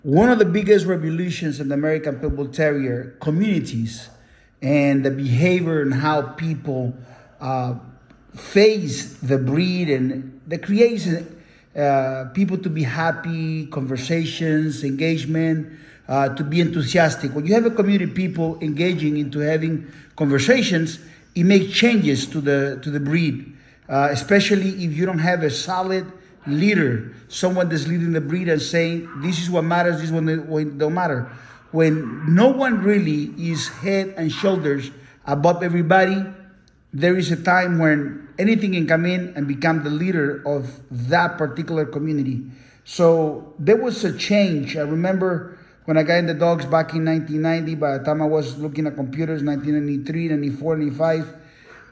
One of the biggest revolutions in the American Pit Bull Terrier communities and the behavior and how people face the breed and that creates people to be happy, conversations, engagement, to be enthusiastic. When you have a community of people engaging into having conversations, it makes changes to the breed, especially if you don't have a solid leader, someone that's leading the breed and saying, this is what matters, this is what don't matter. When no one really is head and shoulders above everybody, there is a time when anything can come in and become the leader of that particular community. So there was a change. I remember when I got into dogs back in 1990, by the time I was looking at computers, 1993, 94, 95,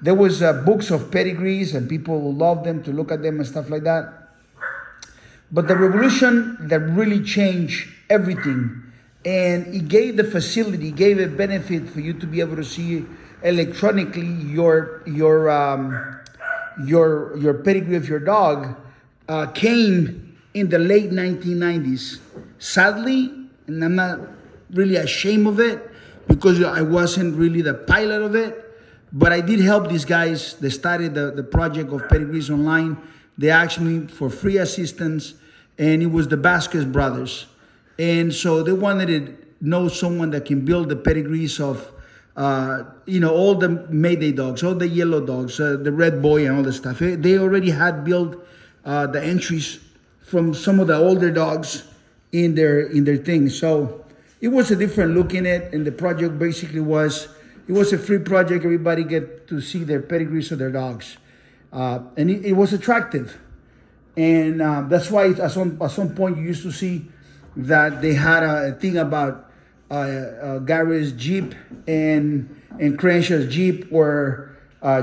there was books of pedigrees and people loved them to look at them and stuff like that. But the revolution that really changed everything, and it gave the facility, gave a benefit for you to be able to see electronically your pedigree of your dog, came in the late 1990s. Sadly, and I'm not really ashamed of it because I wasn't really the pilot of it, but I did help these guys. They started the project of Pedigrees Online. They asked me for free assistance, and it was the Vasquez brothers. And so they wanted to know someone that can build the pedigrees of, all the Mayday dogs, all the yellow dogs, the red boy and all the stuff. They already had built the entries from some of the older dogs in their thing. So it was a different look in it. And the project basically it was a free project. Everybody get to see their pedigrees of their dogs. And it was attractive. And that's why at some point you used to see that they had a thing about Gary's Jeep and Crenshaw's Jeep, or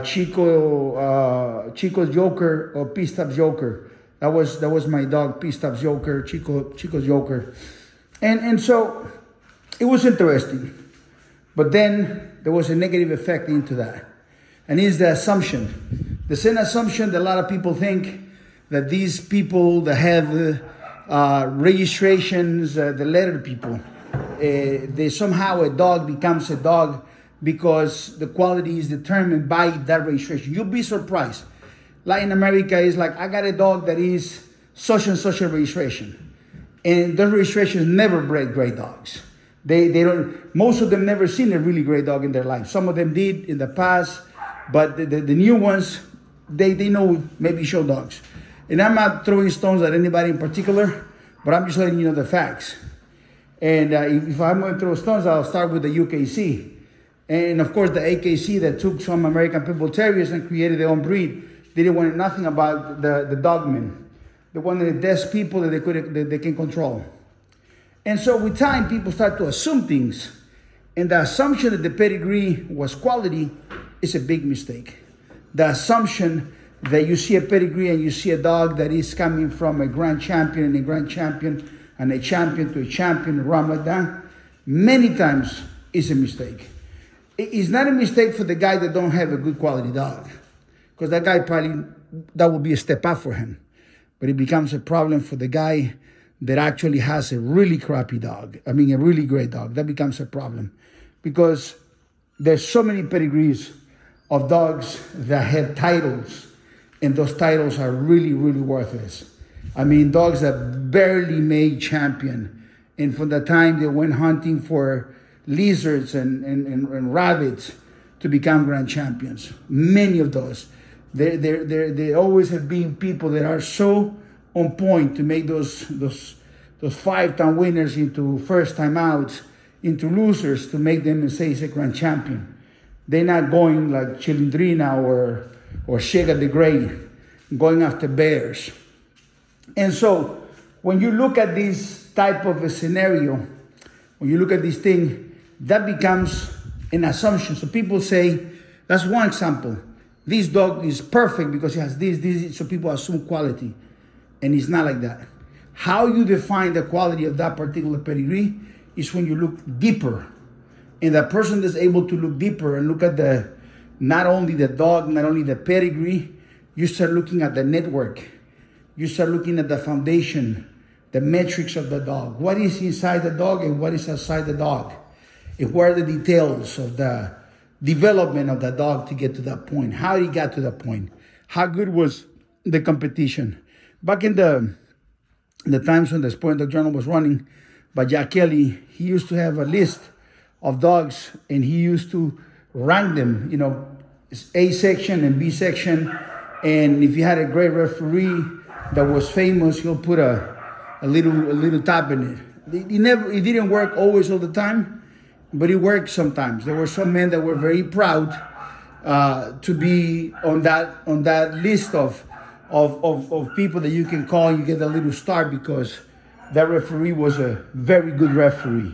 Chico's Joker or P-Stop's Joker. That was my dog, P-Stop's Joker, Chico's Joker. And so it was interesting. But then there was a negative effect into that. And it's the assumption. The same assumption that a lot of people think that these people that have registrations, the letter people, they somehow a dog becomes a dog because the quality is determined by that registration. You'll be surprised. Like in America, it's like, I got a dog that is such and such a registration. And those registrations never breed great dogs. They don't, most of them never seen a really great dog in their life. Some of them did in the past, but the new ones, they know maybe show dogs. And I'm not throwing stones at anybody in particular, but I'm just letting you know the facts. And if I'm going to throw stones, I'll start with the UKC. And of course, the AKC that took some American Pit Bull Terriers and created their own breed. They didn't want nothing about the dogmen. They wanted the best people that they can control. And so with time, people start to assume things. And the assumption that the pedigree was quality is a big mistake. The assumption that you see a pedigree and you see a dog that is coming from a grand champion and a grand champion and a champion to a champion, Ramadan, many times is a mistake. It's not a mistake for the guy that don't have a good quality dog, because that guy that would be a step up for him. But it becomes a problem for the guy that actually has a really crappy dog. I mean, a really great dog. That becomes a problem because there's so many pedigrees of dogs that have titles, and those titles are really, really worthless. I mean, dogs that barely made champion. And from the time they went hunting for lizards and rabbits to become grand champions. Many of those. There always have been people that are so on point to make those 5-time winners into first-time outs, into losers, to make them and say it's a grand champion. They're not going like Chilindrina or Shega the Great, going after bears. And so when you look at this type of a scenario, when you look at this thing, that becomes an assumption. So people say, that's one example. This dog is perfect because he has this, so people assume quality. And it's not like that. How you define the quality of that particular pedigree is when you look deeper. And the person that's able to look deeper and look at not only the dog, not only the pedigree, you start looking at the network. You start looking at the foundation the metrics of the dog. What is inside the dog and what is outside the dog? And what are the details of the development of the dog to get to that point? How he got to that point? How good was the competition? Back in the times when the Sport Dog Journal was running by Jack Kelly, he used to have a list of dogs and he used to rank them, you know, A section and B section. And if you had a great referee that was famous, he'll put a little tab in it. It didn't work always all the time, but it worked sometimes. There were some men that were very proud to be on that list of people that you can call and you get a little star because that referee was a very good referee.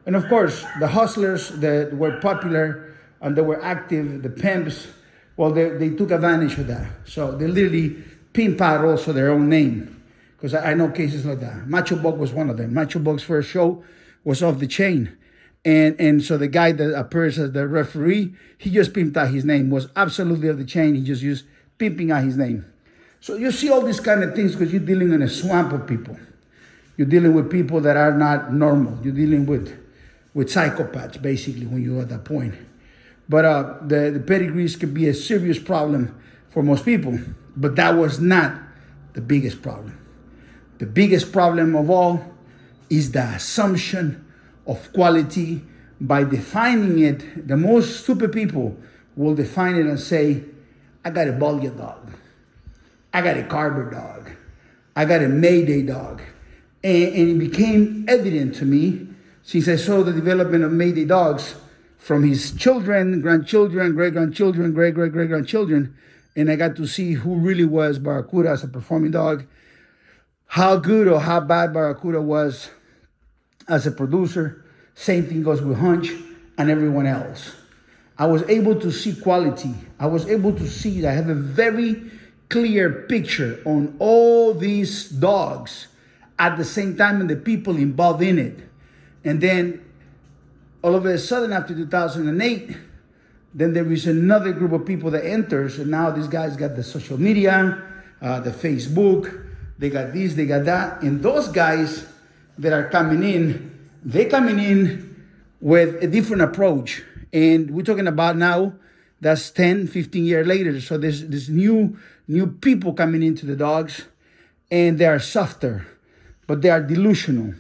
And of course, the hustlers that were popular and that were active, the pimps, well, they took advantage of that. So they literally pimp out also their own name. Because I know cases like that. Macho Buck was one of them. Macho Buck's first show was off the chain. And so the guy that appears as the referee, he just pimped out his name, was absolutely off the chain. He just used pimping out his name. So you see all these kind of things because you're dealing in a swamp of people. You're dealing with people that are not normal. You're dealing with psychopaths, basically, when you're at that point. But the pedigrees could be a serious problem for most people. But that was not the biggest problem. The biggest problem of all is the assumption of quality. By defining it, the most stupid people will define it and say, I got a Bulldog dog. I got a Carver dog. I got a Mayday dog. And it became evident to me since I saw the development of Mayday dogs from his children, grandchildren, great-grandchildren, great-great-great-grandchildren, and I got to see who really was Barracuda as a performing dog, how good or how bad Barracuda was as a producer. Same thing goes with Hunch and everyone else. I was able to see quality. I was able to see that I have a very clear picture on all these dogs at the same time and the people involved in it. And then all of a sudden after 2008, then there is another group of people that enters, and now these guys got the social media, the Facebook, they got this, they got that. And those guys that are coming in, they're coming in with a different approach. And we're talking about now, that's 10, 15 years later. So there's this new people coming into the dogs, and they are softer, but they are delusional.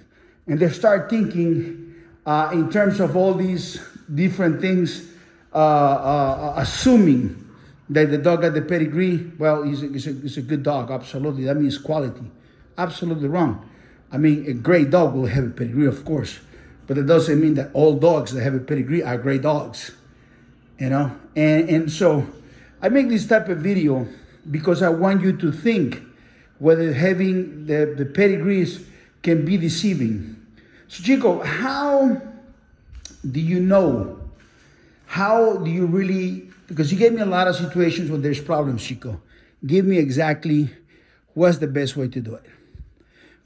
And they start thinking in terms of all these different things, assuming that the dog got the pedigree. Well, he's a good dog, absolutely. That means quality. Absolutely wrong. I mean, a great dog will have a pedigree, of course, but it doesn't mean that all dogs that have a pedigree are great dogs, you know? And so I make this type of video because I want you to think whether having the pedigrees can be deceiving. So Chico, how do you know? How do you really, because you gave me a lot of situations when there's problems, Chico. Give me exactly what's the best way to do it.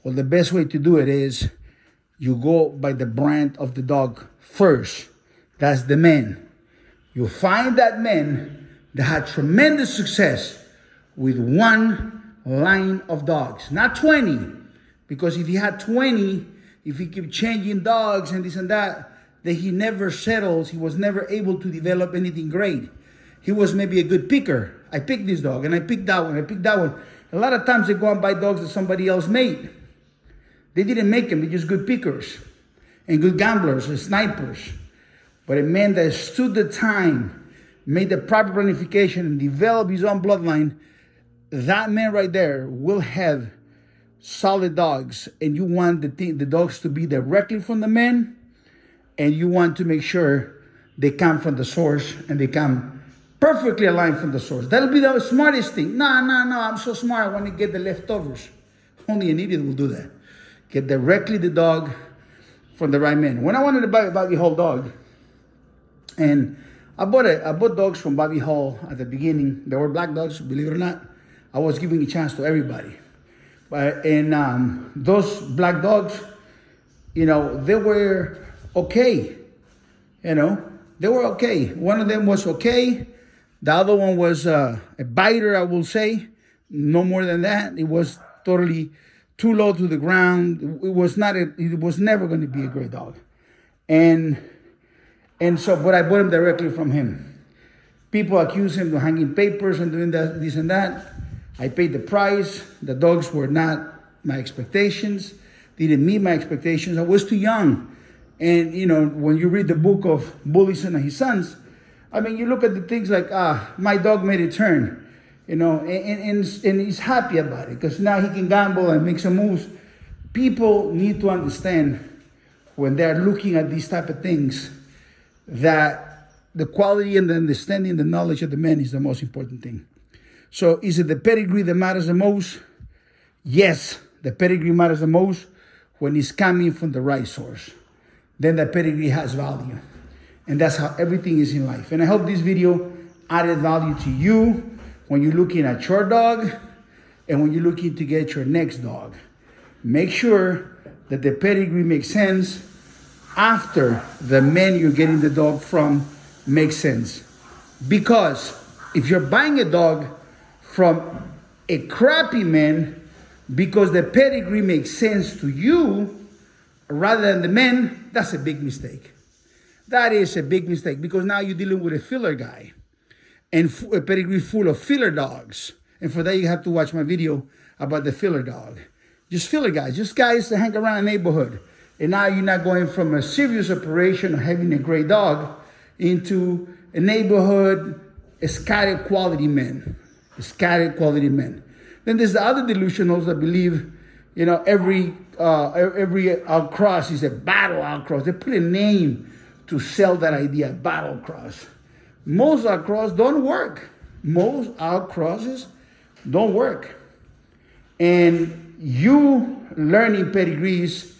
Well, the best way to do it is you go by the brand of the dog first. That's the man. You find that man that had tremendous success with one line of dogs, not 20. Because if he had 20, if he kept changing dogs and this and that, then he never settles. He was never able to develop anything great. He was maybe a good picker. I picked this dog and I picked that one, I picked that one. A lot of times they go and buy dogs that somebody else made. They didn't make them, they're just good pickers and good gamblers and snipers. But a man that stood the time, made the proper planification and developed his own bloodline, that man right there will have solid dogs. And you want the dogs to be directly from the man, and you want to make sure they come from the source and they come perfectly aligned from the source. That'll be the smartest thing. No, I'm so smart, I want to get the leftovers. Only an idiot will do that. Get directly the dog from the right man. When I wanted to buy a Bobby Hall dog, and I bought dogs from Bobby Hall at the beginning. They were black dogs, believe it or not. I was giving a chance to everybody. And those black dogs, you know, they were okay. You know, they were okay. One of them was okay. The other one was a biter, I will say. No more than that. It was totally too low to the ground. It was never going to be a great dog. And so, but I bought him directly from him. People accuse him of hanging papers and doing that, this and that. I paid the price. The dogs were not my expectations. Didn't meet my expectations. I was too young. And, you know, when you read the book of Bullison and His Sons, I mean, you look at the things like, my dog made a turn, you know, and he's happy about it because now he can gamble and make some moves. People need to understand when they're looking at these type of things that the quality and the understanding, the knowledge of the man is the most important thing. So is it the pedigree that matters the most? Yes, the pedigree matters the most when it's coming from the right source. Then the pedigree has value. And that's how everything is in life. And I hope this video added value to you when you're looking at your dog and when you're looking to get your next dog. Make sure that the pedigree makes sense after the man you're getting the dog from makes sense. Because if you're buying a dog from a crappy man because the pedigree makes sense to you rather than the man, that's a big mistake. That is a big mistake because now you're dealing with a filler guy and a pedigree full of filler dogs. And for that, you have to watch my video about the filler dog. Just filler guys, just guys that hang around the neighborhood. And now you're not going from a serious operation of having a great dog into a neighborhood, a scattered quality men. A scattered quality men. Then there's the other delusionals that believe, you know, every outcross is a battle outcross. They put a name to sell that idea, battle cross. Most outcross don't work. Most outcrosses don't work. And you learning pedigrees,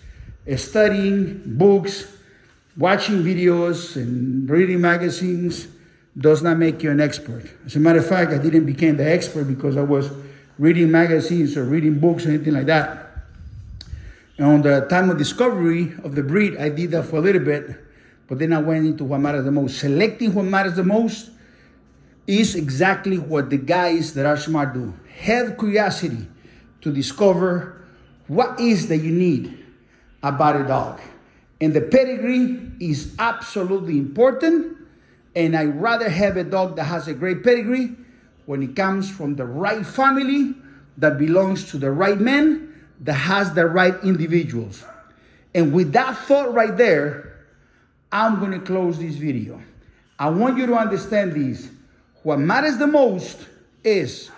studying books, watching videos, and reading magazines does not make you an expert. As a matter of fact, I didn't become the expert because I was reading magazines or reading books or anything like that. And on the time of discovery of the breed, I did that for a little bit, but then I went into what matters the most. Selecting what matters the most is exactly what the guys that are smart do. Have curiosity to discover what is that you need about a dog. And the pedigree is absolutely important. And I'd rather have a dog that has a great pedigree when it comes from the right family, that belongs to the right man, that has the right individuals. And with that thought right there, I'm going to close this video. I want you to understand this. What matters the most is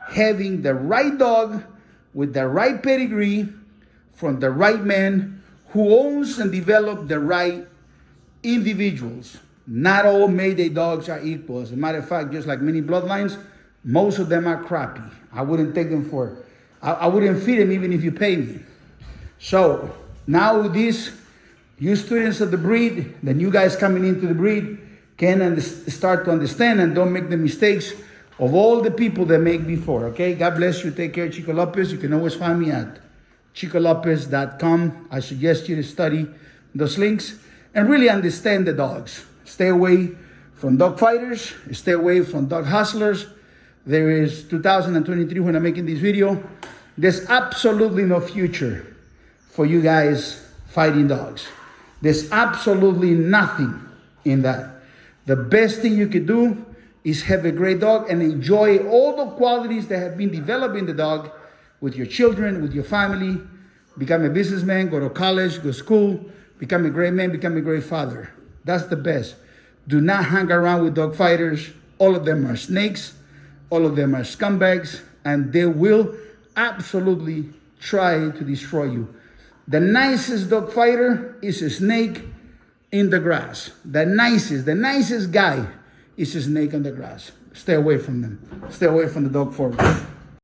having the right dog with the right pedigree from the right man who owns and develops the right individuals. Not all Mayday dogs are equal. As a matter of fact, just like many bloodlines, most of them are crappy. I wouldn't take them I wouldn't feed them even if you pay me. So now with this, you students of the breed, the new guys coming into the breed, can start to understand and don't make the mistakes of all the people that make before, okay? God bless you. Take care, Chico Lopez. You can always find me at chicolopez.com. I suggest you to study those links and really understand the dogs. Stay away from dog fighters. Stay away from dog hustlers. There is 2023 when I'm making this video. There's absolutely no future for you guys fighting dogs. There's absolutely nothing in that. The best thing you could do is have a great dog and enjoy all the qualities that have been developed in the dog with your children, with your family. Become a businessman, go to college, go to school, become a great man, become a great father. That's the best. Do not hang around with dog fighters. All of them are snakes. All of them are scumbags, and they will absolutely try to destroy you. The nicest dog fighter is a snake in the grass. The nicest guy is a snake in the grass. Stay away from them. Stay away from the dog forward.